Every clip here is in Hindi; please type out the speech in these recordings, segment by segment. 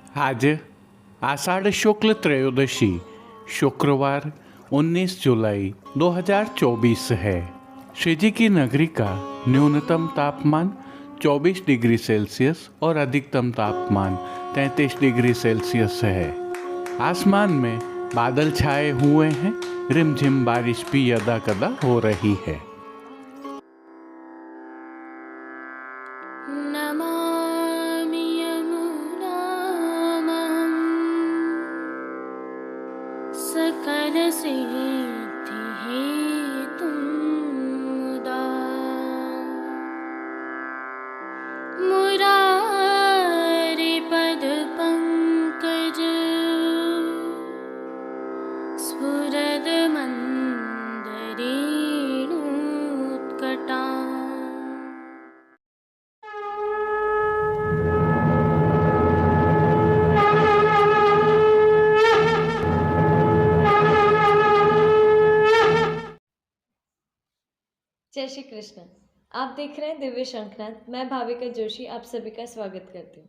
आज आषाढ़ शुक्ल त्रयोदशी शुक्रवार 19 जुलाई 2024 है। श्री जी की नगरी का न्यूनतम तापमान 24 डिग्री सेल्सियस और अधिकतम तापमान 33 डिग्री सेल्सियस है। आसमान में बादल छाए हुए हैं, रिमझिम बारिश भी यदा कदा हो रही है। नमामि यमुनां सकलसिद्धिहेतुं मुदा मुरारिपदपङ्कज स्फुरदमन्दरेणुत्कटा। जय श्री कृष्ण। आप देख रहे हैं दिव्य शंखनाद। मैं भाविका जोशी आप सभी का स्वागत करती हूँ।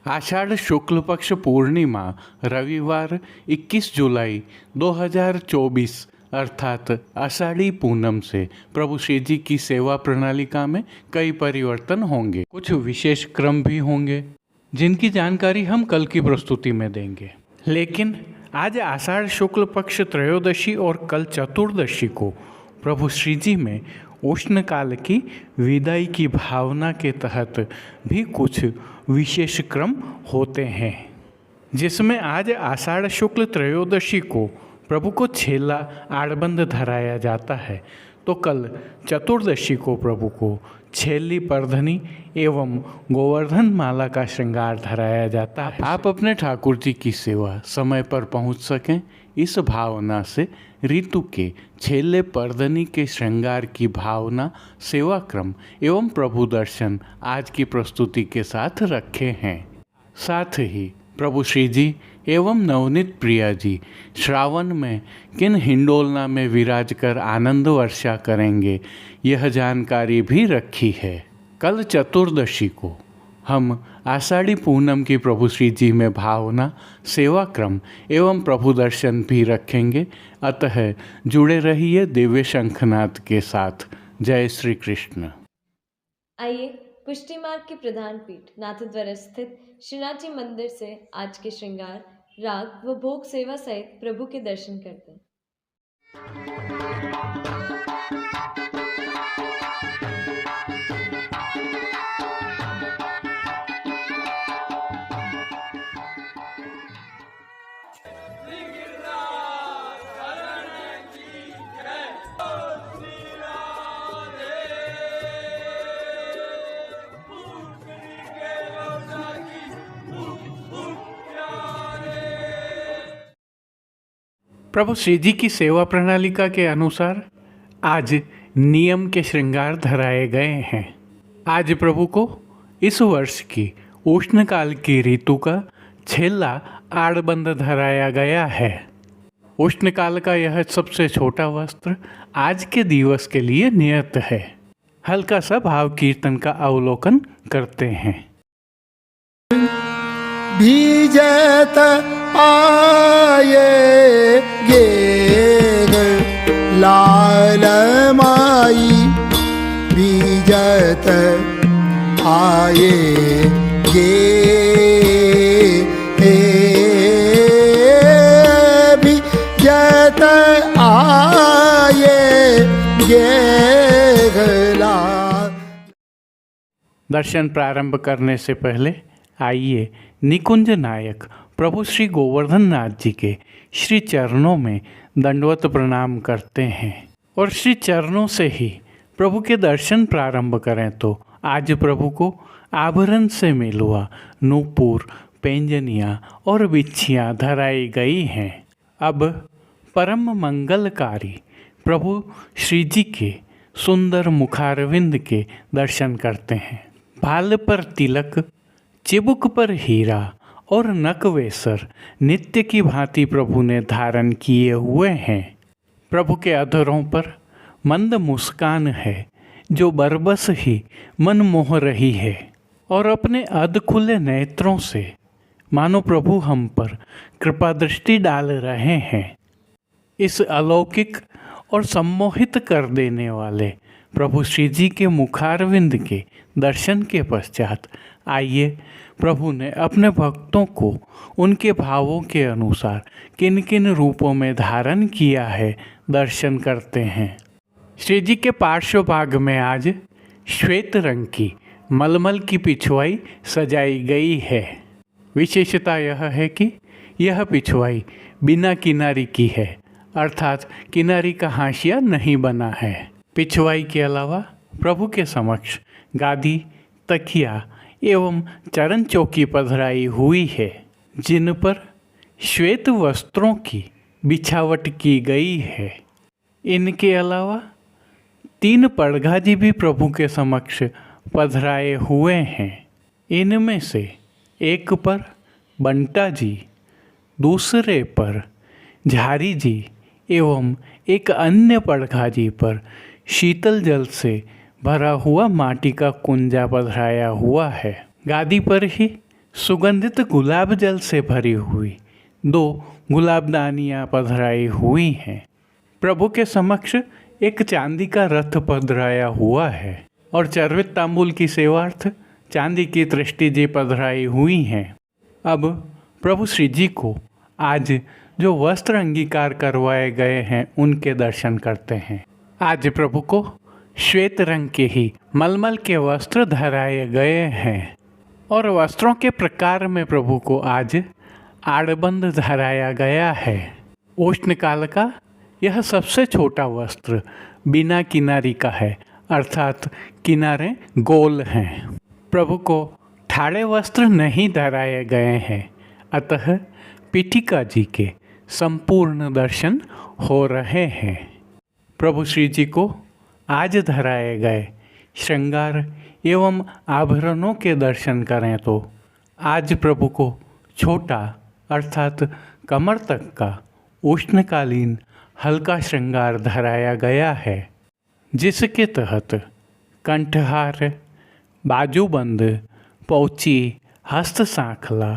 आषाढ़ शुक्ल पक्ष पूर्णिमा रविवार 21 जुलाई 2024 अर्थात आषाढ़ी पूनम से प्रभु श्री जी की सेवा प्रणालिका में कई परिवर्तन होंगे। कुछ विशेष क्रम भी होंगे जिनकी जानकारी हम कल की प्रस्तुति में देंगे। लेकिन आज आषाढ़ शुक्ल पक्ष त्रयोदशी और कल चतुर्दशी को प्रभु श्री जी में उष्ण काल की विदाई की भावना के तहत भी कुछ विशेष क्रम होते हैं, जिसमें आज आषाढ़ शुक्ल त्रयोदशी को प्रभु को छेला आड़बंद धराया जाता है, तो कल चतुर्दशी को प्रभु को छेली परधनी एवं गोवर्धन माला का श्रृंगार धराया जाता है। आप अपने ठाकुर जी की सेवा समय पर पहुंच सकें, इस भावना से ऋतु के छेले परधनी के श्रृंगार की भावना, सेवा क्रम एवं प्रभु दर्शन आज की प्रस्तुति के साथ रखे हैं। साथ ही प्रभु श्री जी एवं नवनीत प्रिया जी श्रावण में किन हिंडोलना में विराज कर आनंद वर्षा करेंगे, यह जानकारी भी रखी है। कल चतुर्दशी को हम आषाढ़ी पूनम की प्रभु श्री जी में भावना, सेवा क्रम एवं प्रभु दर्शन भी रखेंगे। अतः जुड़े रहिए दिव्य शंखनाद के साथ। जय श्री कृष्ण। आइए पुष्टि मार्ग की प्रधान पीठ नाथद्वारा स्थित श्रीनाथ जी मंदिर से आज के श्रृंगार, राग व भोग सेवा सहित प्रभु के दर्शन करते हैं। प्रभु श्री जी की सेवा प्रणालिका के अनुसार आज नियम के श्रृंगार धराए गए हैं। आज प्रभु को इस वर्ष की उष्णकाल की ऋतु का छेला आड़बंद धराया गया है। उष्णकाल का यह सबसे छोटा वस्त्र आज के दिवस के लिए नियत है। हल्का सा भाव कीर्तन का अवलोकन करते हैं। भीजत आये गे लाल माई, भीजत आये गे भीजत आये गे लाल। दर्शन प्रारंभ करने से पहले आइए निकुंज नायक प्रभु श्री गोवर्धन नाथ जी के श्री चरणों में दंडवत प्रणाम करते हैं और श्री चरणों से ही प्रभु के दर्शन प्रारंभ करें। तो आज प्रभु को आभरण से मिलुआ नूपुर, पैंजनियाँ और बिच्छियाँ धराई गई हैं। अब परम मंगलकारी प्रभु श्री जी के सुंदर मुखारविंद के दर्शन करते हैं। भाल पर तिलक, चिबुक पर हीरा और नकवेसर नित्य की भांति प्रभु ने धारण किए हुए हैं। प्रभु के अधरों पर मंद मुस्कान है जो बरबस ही मन मोह रही है। और अपने अध खुले नेत्रों से मानो प्रभु हम पर कृपा दृष्टि डाल रहे हैं। इस अलौकिक और सम्मोहित कर देने वाले प्रभु श्री जी के मुखारविंद के दर्शन के पश्चात आइए प्रभु ने अपने भक्तों को उनके भावों के अनुसार किन किन रूपों में धारण किया है दर्शन करते हैं। श्री जी के पार्श्व भाग में आज श्वेत रंग की मलमल की पिछवाई सजाई गई है। विशेषता यह है कि यह पिछवाई बिना किनारी की है, अर्थात किनारी का हाशिया नहीं बना है। पिछवाई के अलावा प्रभु के समक्ष गादी, तकिया एवं चरण चौकी पधराई हुई है, जिन पर श्वेत वस्त्रों की बिछावट की गई है। इनके अलावा 3 पड़घाजी भी प्रभु के समक्ष पधराए हुए हैं। इनमें से एक पर बंटा जी, दूसरे पर झारी जी एवं एक अन्य पड़घाजी पर शीतल जल से भरा हुआ माटी का कुंजा पधराया हुआ है। गादी पर ही सुगंधित गुलाब जल से भरी हुई 2 गुलाबदानियाँ पधराई हुई हैं। प्रभु के समक्ष एक चांदी का रथ पधराया हुआ है और चर्वित तांबूल की सेवार्थ चांदी की दृष्टि जी पधराई हुई हैं। अब प्रभु श्री जी को आज जो वस्त्र अंगीकार करवाए गए हैं उनके दर्शन करते हैं। आज प्रभु को श्वेत रंग के ही मलमल के वस्त्र धराए गए हैं और वस्त्रों के प्रकार में प्रभु को आज आड़बंद धराया गया है। उष्ण काल का यह सबसे छोटा वस्त्र बिना किनारी का है, अर्थात किनारे गोल हैं। प्रभु को ठाड़े वस्त्र नहीं धराए गए हैं, अतः पीठिका जी के संपूर्ण दर्शन हो रहे हैं। प्रभु श्री जी को आज धराए गए श्रृंगार एवं आभरणों के दर्शन करें तो आज प्रभु को छोटा अर्थात कमर तक का उष्णकालीन हल्का श्रृंगार धराया गया है, जिसके तहत कंठहार, बाजूबंद, पौची, हस्त सांखला,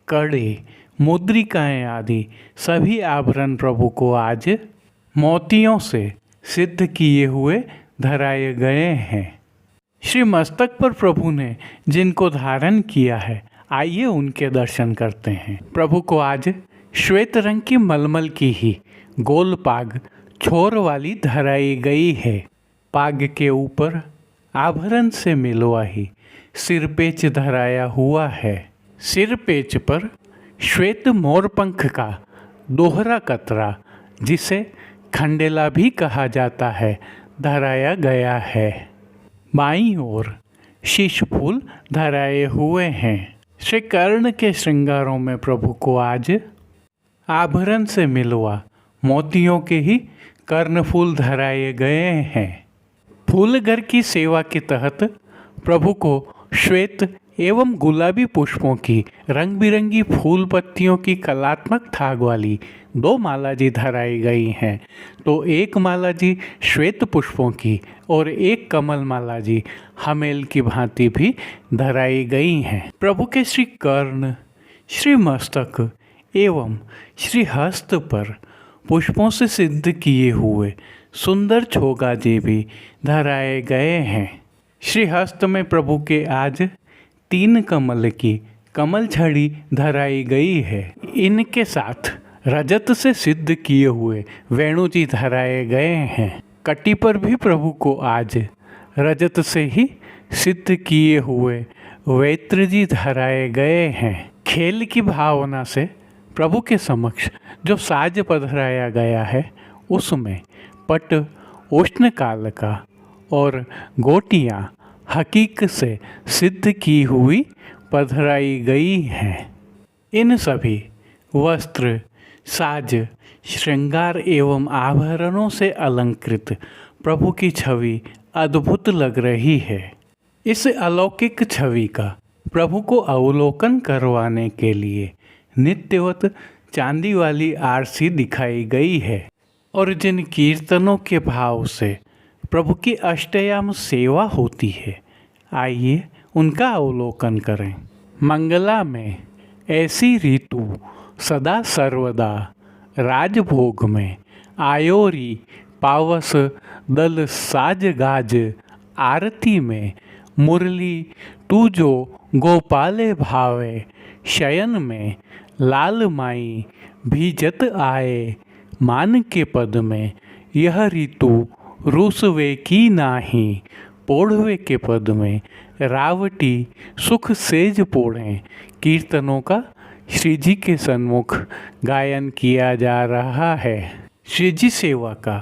कड़े, मुद्रिकाएं आदि सभी आभरण प्रभु को आज मोतियों से सिद्ध किए हुए धराए गए हैं। श्री मस्तक पर प्रभु ने जिनको धारण किया है, आइए उनके दर्शन करते हैं। प्रभु को आज श्वेत रंग की मलमल की ही गोल पाग छोर वाली धराई गई है। पाग के ऊपर आभरण से मिलवा ही सिरपेच धराया हुआ है। सिरपेच पर श्वेत मोरपंख का दोहरा कतरा, जिसे खंडेला भी कहा जाता है, धराया गया है। बाईं ओर शीश फूल धराए हुए हैं। श्री कर्ण के श्रृंगारों में प्रभु को आज आभरण से मिलवा मोतियों के ही कर्णफूल धराए गए हैं। फूलघर की सेवा के तहत प्रभु को श्वेत एवं गुलाबी पुष्पों की रंग बिरंगी फूल पत्तियों की कलात्मक ठाग वाली 2 माला जी धराई गई हैं, तो एक माला जी श्वेत पुष्पों की और एक कमल माला जी हमेल की भांति भी धराई गई हैं। प्रभु के श्री कर्ण, श्री मस्तक एवं श्री हस्त पर पुष्पों से सिद्ध किए हुए सुंदर छोगाजे भी धराए गए हैं। श्री हस्त में प्रभु के आज 3 कमल की कमल छड़ी धराई गई है। इनके साथ रजत से सिद्ध किए हुए वेणु जी धराए गए हैं। कटी पर भी प्रभु को आज रजत से ही सिद्ध किए हुए वेत्र जी धराए गए हैं। खेल की भावना से प्रभु के समक्ष जो साज पधराया गया है, उसमें पट उष्ण काल का और गोटियाँ हकीक से सिद्ध की हुई पधराई गई हैं। इन सभी वस्त्र, साज, श्रृंगार एवं आभरणों से अलंकृत प्रभु की छवि अद्भुत लग रही है। इस अलौकिक छवि का प्रभु को अवलोकन करवाने के लिए नित्यवत चांदी वाली आरसी दिखाई गई है और जिन कीर्तनों के भाव से प्रभु की अष्टयाम सेवा होती है, आइए उनका अवलोकन करें। मंगला में ऐसी ऋतु सदा सर्वदा राजभोग में आयोरी पावस दल साज गाज आरती में मुरली तू जो गोपाले भावे शयन में लाल माई भीजत आए मान के पद में यह ऋतु रुसवे की नाही पोढ़वे के पद में रावटी सुख सेज पोढ़ें कीर्तनों का श्री जी के सन्मुख गायन किया जा रहा है। श्री जी सेवा का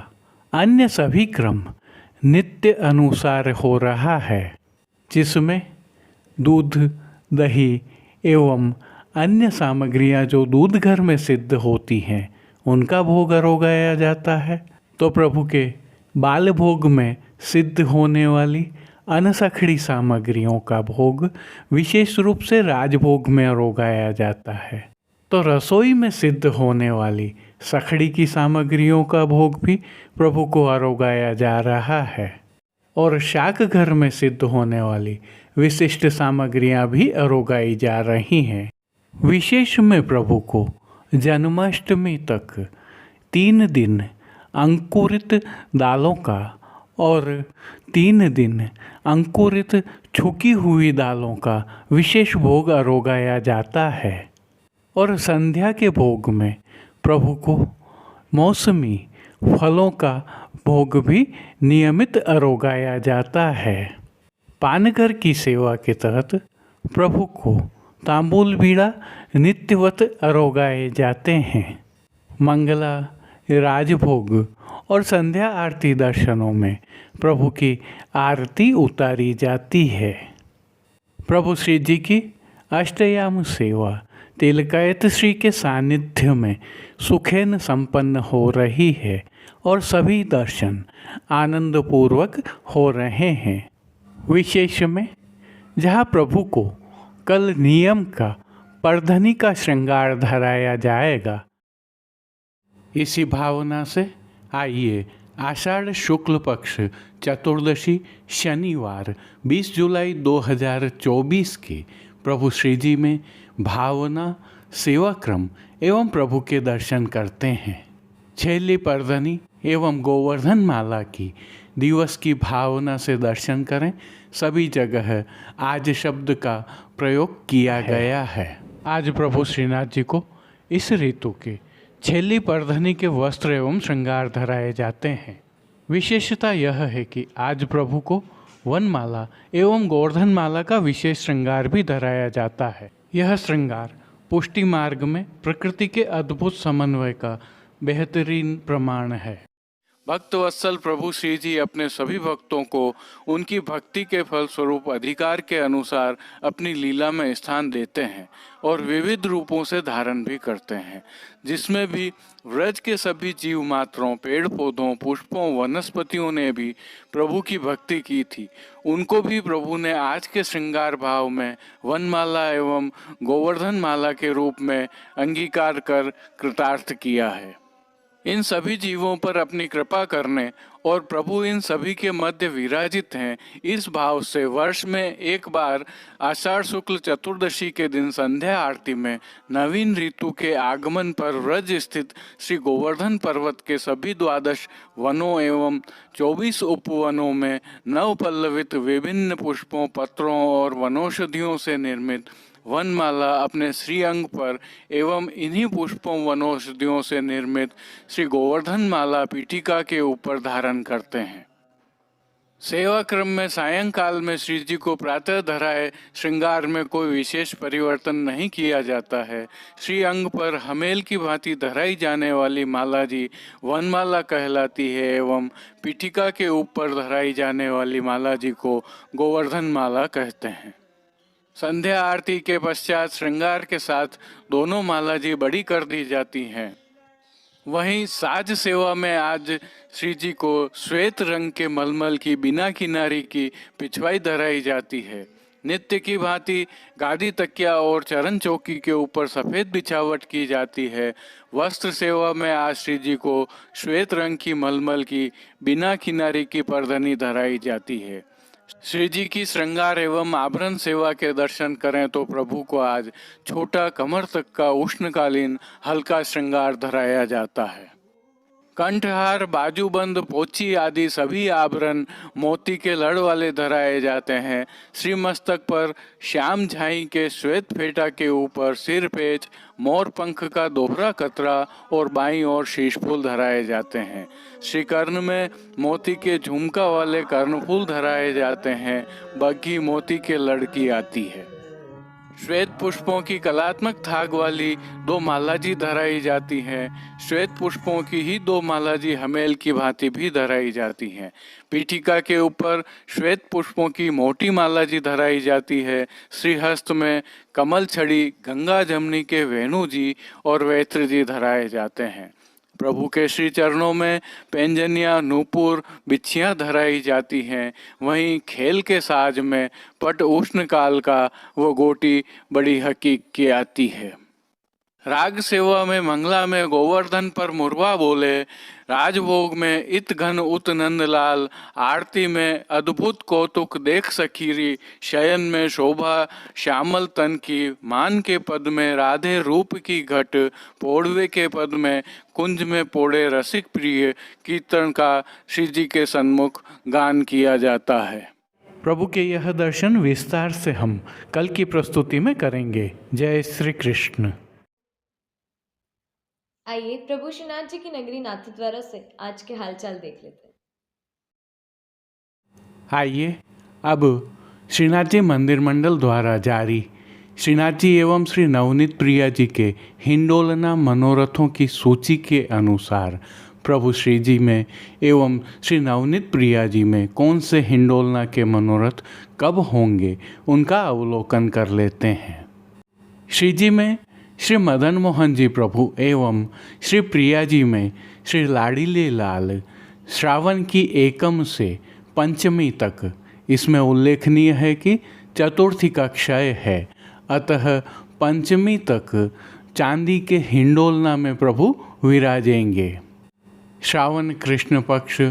अन्य सभी क्रम नित्य अनुसार हो रहा है, जिसमें दूध दही एवं अन्य सामग्रियां जो दूध घर में सिद्ध होती हैं उनका भोग अरोगाया जाता है। तो प्रभु के बाल भोग में सिद्ध होने वाली अनसखड़ी सामग्रियों का भोग विशेष रूप से राजभोग में अरोगाया जाता है। तो रसोई में सिद्ध होने वाली सखड़ी की सामग्रियों का भोग भी प्रभु को अरोगाया जा रहा है और शाक घर में सिद्ध होने वाली विशिष्ट सामग्रियां भी अरोगाई जा रही हैं। विशेष में प्रभु को जन्माष्टमी तक 3 दिन अंकुरित दालों का और 3 दिन अंकुरित छुकी हुई दालों का विशेष भोग अरोगाया जाता है और संध्या के भोग में प्रभु को मौसमी फलों का भोग भी नियमित अरोगाया जाता है। पानघर की सेवा के तहत प्रभु को तांबूल बीड़ा नित्यवत अरोगाए जाते हैं। मंगला राजभोग और संध्या आरती दर्शनों में प्रभु की आरती उतारी जाती है। प्रभु श्री जी की अष्टयाम सेवा तिलकायत श्री के सानिध्य में सुखेन संपन्न हो रही है और सभी दर्शन आनंदपूर्वक हो रहे हैं। विशेष में जहाँ प्रभु को कल नियम का परधनी का श्रृंगार धराया जाएगा, इसी भावना से आइए आषाढ़ शुक्ल पक्ष चतुर्दशी शनिवार 20 जुलाई 2024 के प्रभु श्री जी में भावना सेवा क्रम एवं प्रभु के दर्शन करते हैं। छैली परधनी एवं गोवर्धन माला की दिवस की भावना से दर्शन करें। सभी जगह आज शब्द का प्रयोग किया गया है। आज प्रभु श्रीनाथ जी को इस ऋतु के छैली परधनी के वस्त्र एवं श्रृंगार धराए जाते हैं। विशेषता यह है कि आज प्रभु को वनमाला एवं गोवर्धन माला का विशेष श्रृंगार भी धराया जाता है। यह श्रृंगार पुष्टि मार्ग में प्रकृति के अद्भुत समन्वय का बेहतरीन प्रमाण है। भक्त वत्सल प्रभु श्री जी अपने सभी भक्तों को उनकी भक्ति के फल स्वरूप अधिकार के अनुसार अपनी लीला में स्थान देते हैं और विविध रूपों से धारण भी करते हैं, जिसमें भी व्रज के सभी जीव मात्रों, पेड़ पौधों, पुष्पों, वनस्पतियों ने भी प्रभु की भक्ति की थी। उनको भी प्रभु ने आज के श्रृंगार भाव में वनमाला एवं गोवर्धन माला के रूप में अंगीकार कर कृतार्थ किया है। इन सभी जीवों पर अपनी कृपा करने और प्रभु इन सभी के मध्य विराजित हैं, इस भाव से वर्ष में एक बार आषाढ़ शुक्ल चतुर्दशी के दिन संध्या आरती में नवीन ऋतु के आगमन पर व्रज स्थित श्री गोवर्धन पर्वत के सभी 12 वनों एवं 24 उपवनों में नव पल्लवित विभिन्न पुष्पों, पत्रों और वनौषधियों से निर्मित वनमाला अपने श्री अंग पर एवं इन्हीं पुष्पों वनौषधियों से निर्मित श्री गोवर्धन माला पीठिका के ऊपर धारण करते हैं। सेवा क्रम में सायंकाल में श्री जी को प्रातः धराए श्रृंगार में कोई विशेष परिवर्तन नहीं किया जाता है। श्री अंग पर हमेल की भांति धराई जाने वाली माला जी वनमाला कहलाती है एवं पीठिका के ऊपर धराई जाने वाली माला जी को गोवर्धन माला कहते हैं। संध्या आरती के पश्चात श्रृंगार के साथ दोनों माला जी बड़ी कर दी जाती हैं। वहीं साज सेवा में आज श्री जी को श्वेत रंग के मलमल की बिना किनारी की पिछवाई धराई जाती है। नित्य की भांति गादी, तकिया और चरण चौकी के ऊपर सफ़ेद बिछावट की जाती है। वस्त्र सेवा में आज श्री जी को श्वेत रंग की मलमल की बिना किनारी की परधनी धराई जाती है। श्री जी की श्रृंगार एवं आभरण सेवा के दर्शन करें तो प्रभु को आज छोटा कमर तक का उष्णकालीन हल्का श्रृंगार धराया जाता है। कंठहार, बाजूबंद, पोची आदि सभी आभरण मोती के लड़ वाले धराए जाते हैं। श्री मस्तक पर श्याम झाई के श्वेत फेटा के ऊपर सिर पेच, मोर पंख का दोहरा कतरा और बाईं ओर शीशफूल धराए जाते हैं। श्री कर्ण में मोती के झुमका वाले कर्णफूल धराए जाते हैं। बग्घी मोती के लड़ की आती है। श्वेत पुष्पों की कलात्मक थाग वाली 2 मालाजी धराई जाती हैं। श्वेत पुष्पों की ही 2 मालाजी हमेल की भांति भी धराई जाती हैं। पीठिका के ऊपर श्वेत पुष्पों की मोटी मालाजी धराई जाती है। श्रीहस्त में कमल छड़ी, गंगा जमनी के वेणु जी और वैत्र जी धराए जाते हैं। प्रभु के श्री चरणों में पैंजनिया, नूपुर, बिछियाँ धराई जाती हैं। वहीं खेल के साज में पट उष्ण काल का वो गोटी बड़ी हकीक की आती है। राग सेवा में मंगला में गोवर्धन पर मुरवा बोले, राजभोग में इत घन उत नंदलाल, आरती में अद्भुत कौतुक देख सखीरी, शयन में शोभा श्यामल तन की, मान के पद में राधे रूप की घट, पोड़वे के पद में कुंज में पोड़े रसिक प्रिय, कीर्तन का श्री जी के सन्मुख गान किया जाता है। प्रभु के यह दर्शन विस्तार से हम कल की प्रस्तुति में करेंगे। जय श्री कृष्ण। आइए प्रभु श्रीनाथ जी की नगरी नाथद्वारा से आज के हालचाल देख लेते हैं। आइए अब श्रीनाथ जी मंदिर मंडल द्वारा जारी श्रीनाथ जी एवं श्री नवनीत प्रिया जी के हिंडोलना मनोरथों की सूची के अनुसार प्रभु श्री जी में एवं श्री नवनीत प्रिया जी में कौन से हिंडोलना के मनोरथ कब होंगे उनका अवलोकन कर लेते हैं। श्री जी में श्री मदन मोहन जी प्रभु एवं श्री प्रिया जी में श्री लाडीले लाल श्रावण की एकम से पंचमी तक। इसमें उल्लेखनीय है कि चतुर्थी का क्षय है, अतः पंचमी तक चांदी के हिंडोलना में प्रभु विराजेंगे। श्रावण कृष्ण पक्ष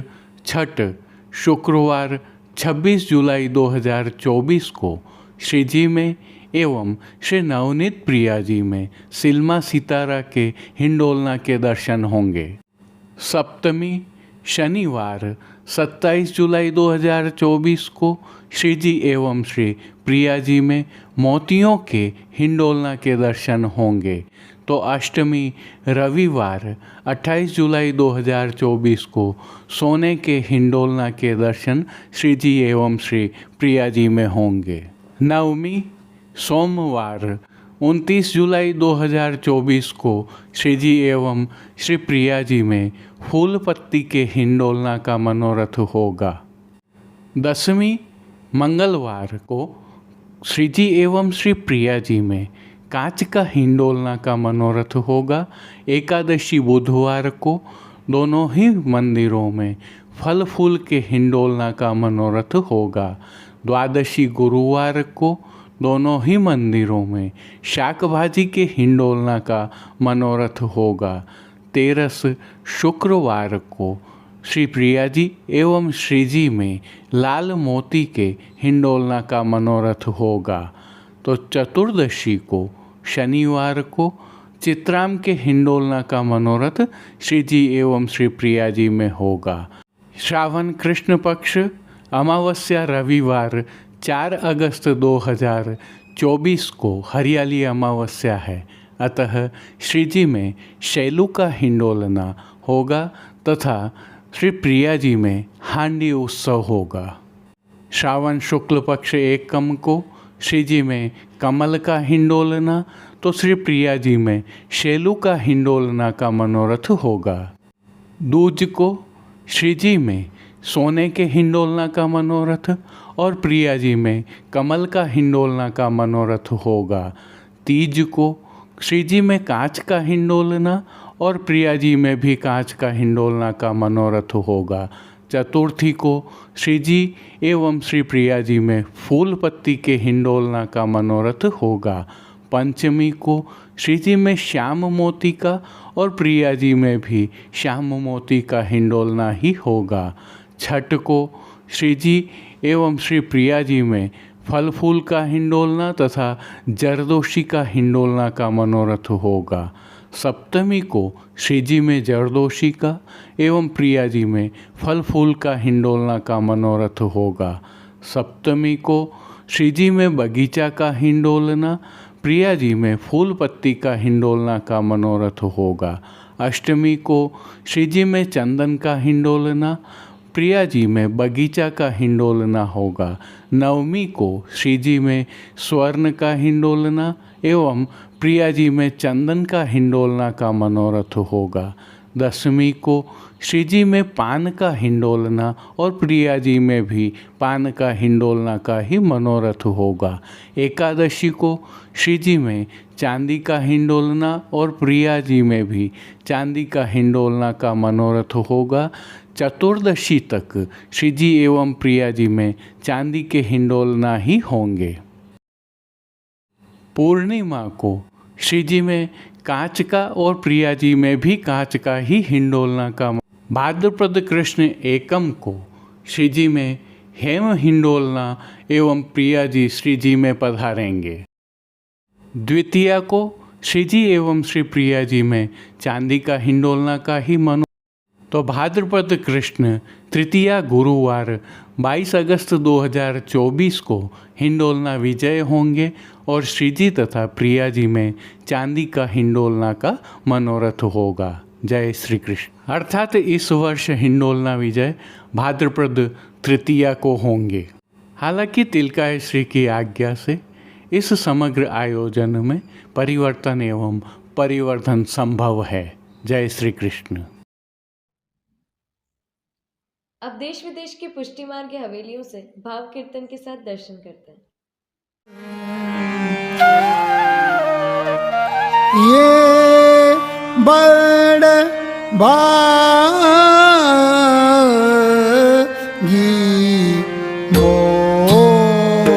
छठ शुक्रवार 26 जुलाई 2024 को श्री जी में एवं श्री नवनीत प्रिया जी में सिल्मा सितारा के हिंडोलना के दर्शन होंगे। सप्तमी शनिवार 27 जुलाई 2024 को श्री जी एवं श्री प्रिया जी में मोतियों के हिंडोलना के दर्शन होंगे। तो अष्टमी रविवार 28 जुलाई 2024 को सोने के हिंडोलना के दर्शन श्री जी एवं श्री प्रिया जी में होंगे। नवमी सोमवार 29 जुलाई 2024 को श्री जी एवं श्री प्रिया जी में फूल पत्ती के हिंडोलना का मनोरथ होगा। दसवीं मंगलवार को श्री जी एवं श्री प्रिया जी में कांच का हिंडोलना का मनोरथ होगा। एकादशी बुधवार को दोनों ही मंदिरों में फल फूल के हिंडोलना का मनोरथ होगा। द्वादशी गुरुवार को दोनों ही मंदिरों में शाक भाजी के हिंडोलना का मनोरथ होगा। 13 शुक्रवार को श्री प्रिया जी एवं श्री जी में लाल मोती के हिंडोलना का मनोरथ होगा। तो चतुर्दशी को शनिवार को चित्राम के हिंडोलना का मनोरथ श्री जी एवं श्री प्रिया जी में होगा। श्रावण कृष्ण पक्ष अमावस्या रविवार 4 अगस्त 2024 को हरियाली अमावस्या है, अतः श्री जी में शैलू का हिंडोलना होगा तथा श्री प्रिया जी में हांडी उत्सव होगा। श्रावण शुक्ल पक्ष एकम को श्री जी में कमल का हिंडोलना तो श्री प्रिया जी में शैलू का हिंडोलना का मनोरथ होगा। दूज को श्री जी में सोने के हिंडोलना का मनोरथ और प्रिया जी में कमल का हिंडोलना का मनोरथ होगा। तीज को श्री जी में कांच का हिंडोलना और प्रिया जी में भी कांच का हिंडोलना का मनोरथ होगा। चतुर्थी को श्री जी एवं श्री प्रिया जी में फूल पत्ती के हिंडोलना का मनोरथ होगा। पंचमी को श्री जी में श्याम मोती का और प्रिया जी में भी श्याम मोती का हिंडोलना ही होगा। छठ को श्री जी एवं श्री प्रिया जी में फल फूल का हिंडोलना तथा जरदोशी का हिंडोलना का मनोरथ होगा। सप्तमी को श्री जी में जरदोशी का एवं प्रिया जी में फल फूल का हिंडोलना का मनोरथ होगा। सप्तमी को श्री जी में बगीचा का हिंडोलना, प्रिया जी में फूल पत्ती का हिंडोलना का मनोरथ होगा। अष्टमी को श्री जी में चंदन का हिंडोलना, प्रिया जी में बगीचा का हिंडोलना होगा। नवमी को श्री जी में स्वर्ण का हिंडोलना एवं प्रिया जी में चंदन का हिंडोलना का मनोरथ होगा। दशमी को श्री जी में पान का हिंडोलना और प्रिया जी में भी पान का हिंडोलना का ही मनोरथ होगा। एकादशी को श्री जी में चांदी का हिंडोलना और प्रिया जी में भी चांदी का हिंडोलना का मनोरथ होगा। चतुर्दशी तक श्री जी एवं प्रिया जी में चांदी के हिंडोलना ही होंगे। पूर्णिमा को श्री जी में कांच का और प्रिया जी में भी कांच का ही हिंडोलना का। भाद्रपद कृष्ण एकम को श्री जी में हेम हिंडोलना एवं प्रिया जी श्री जी में पधारेंगे। द्वितीया को श्री जी एवं श्री प्रिया जी में चांदी का हिंडोलना का ही तो भाद्रपद कृष्ण तृतीया गुरुवार 22 अगस्त 2024 को हिंडोलना विजय होंगे और श्री जी तथा प्रिया जी में चांदी का हिंडोलना का मनोरथ होगा। जय श्री कृष्ण। अर्थात इस वर्ष हिंडोलना विजय भाद्रपद तृतीया को होंगे। हालांकि तिलकाय श्री की आज्ञा से इस समग्र आयोजन में परिवर्तन एवं परिवर्धन संभव है। जय श्री कृष्ण। अब देश विदेश की पुष्टि मार्ग हवेलियों से भाव कीर्तन के साथ दर्शन करते हैं। ये बड़ भागी मोर,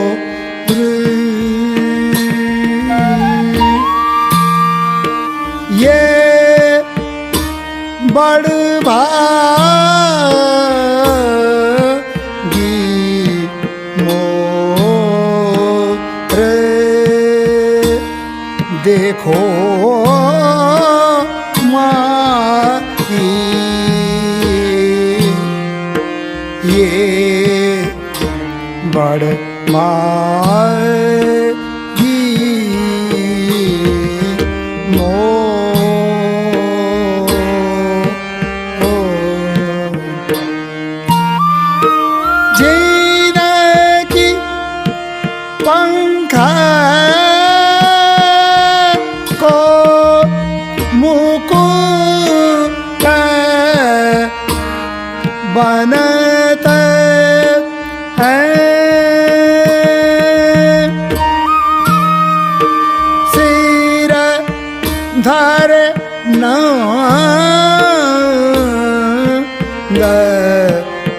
ये बड़ भागी मोर, देखो माई ये बड़ माई मोर, जिनकी पंख को मुकुट बनत है, सिर धर नंद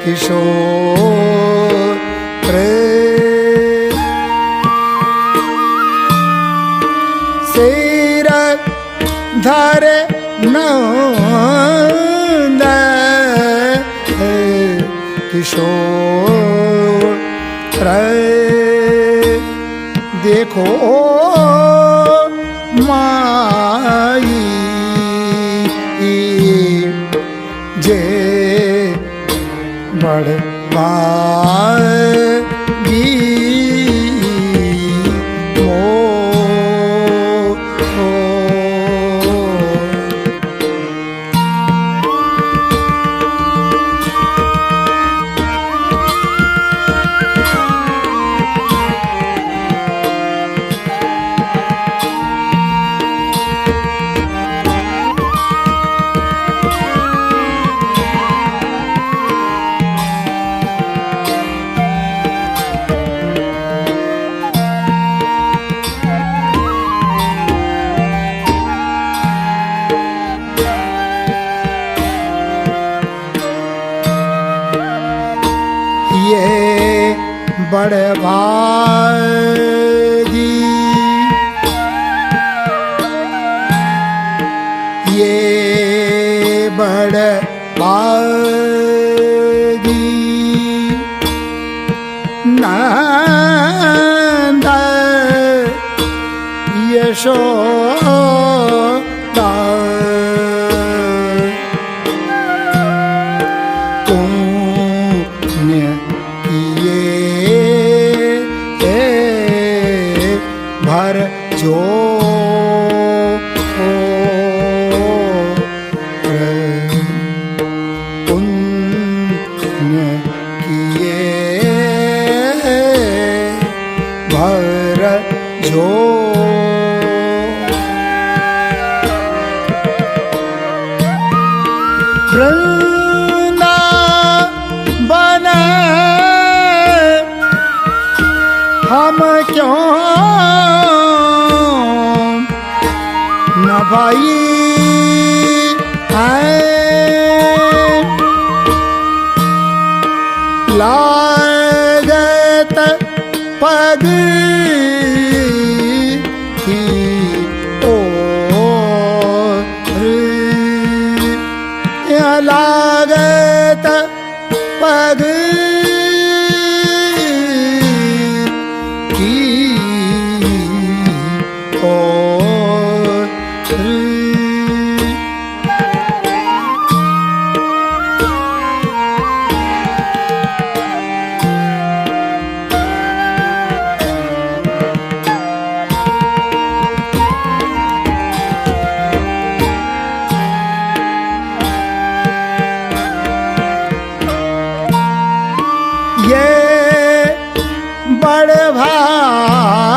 किशोर, सिर धर नंद किशोर, देखो माई जे बड़ भागी मोर। ये बड़ भागी, ये बड़ भागी यशोदा पुण्य किए भर जो पुण्य किए भर जो वृंदावन हम क्यों न भाई लागत पग की ओर लागत पग की ओर ये बड़ भागी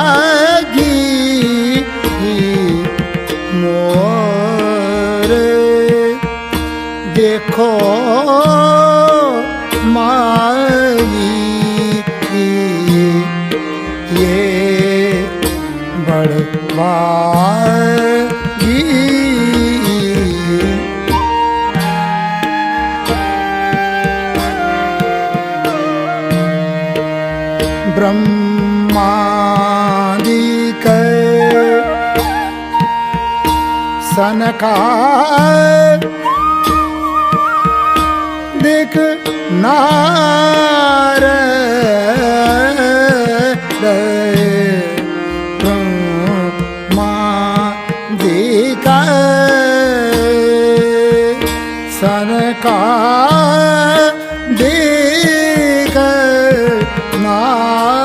मोर देखो माई ये बड़ भागी ब्रह्मादिक सनकार दिक नारद ब्रह्मादिक सनकार दिक नारद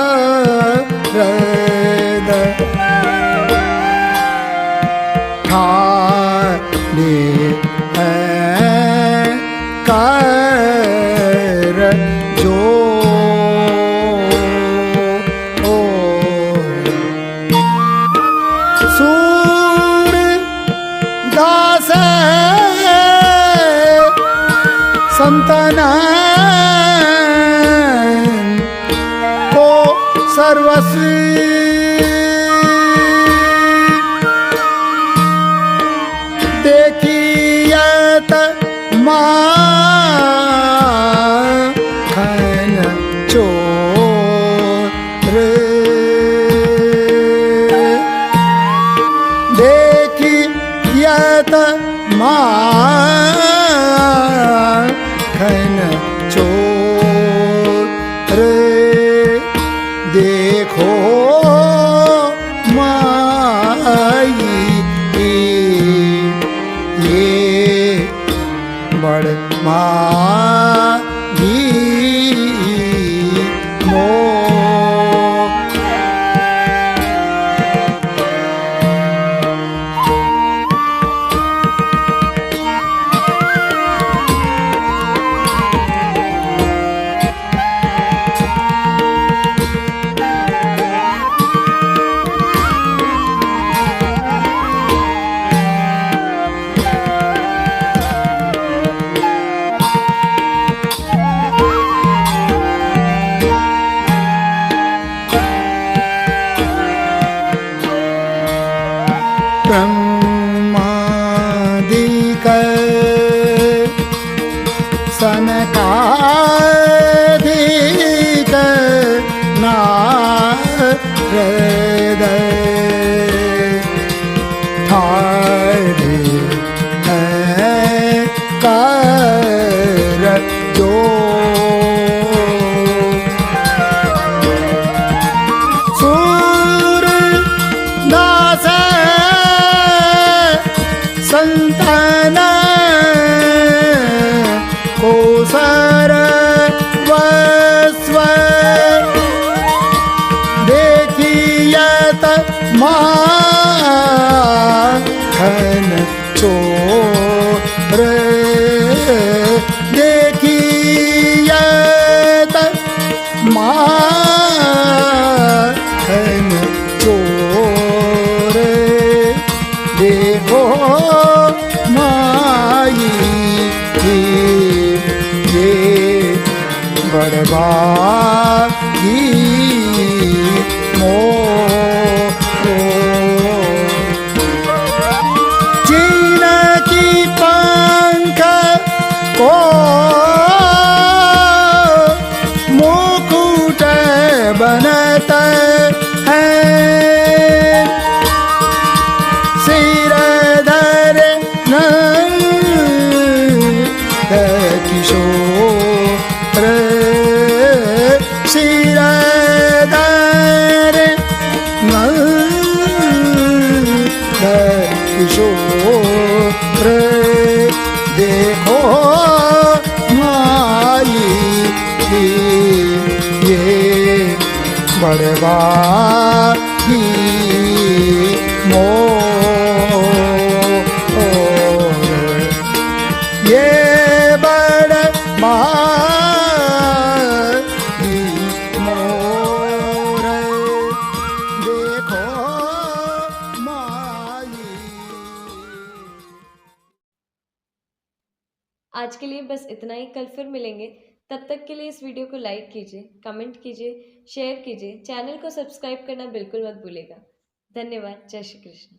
ठाणे हैं कर जो सूर दास संतना को सर्वस्वी देखियत माखन चोर देखियत माखन चोर देखो माई ये बड़ मागी मो ब्रह्मादिक सनकादिक नारद ठाणे हैं कर जो सूर दास हन चोर देखिए माखन चोर देखो माई ये बड़बागी चीन की पंख को मुकुट बनता है सिरधर नंद किशोर सिरधर नंद किशोर देखो माई ये बड़बागी मोर ये बड़बागी मोर देखो माई। आज के लिए बस इतना ही। कल फिर मिलेंगे। तब तक के लिए इस वीडियो को लाइक कीजिए, कमेंट कीजिए, शेयर कीजिए, चैनल को सब्सक्राइब करना बिल्कुल मत भूलिएगा। धन्यवाद। जय श्री कृष्ण।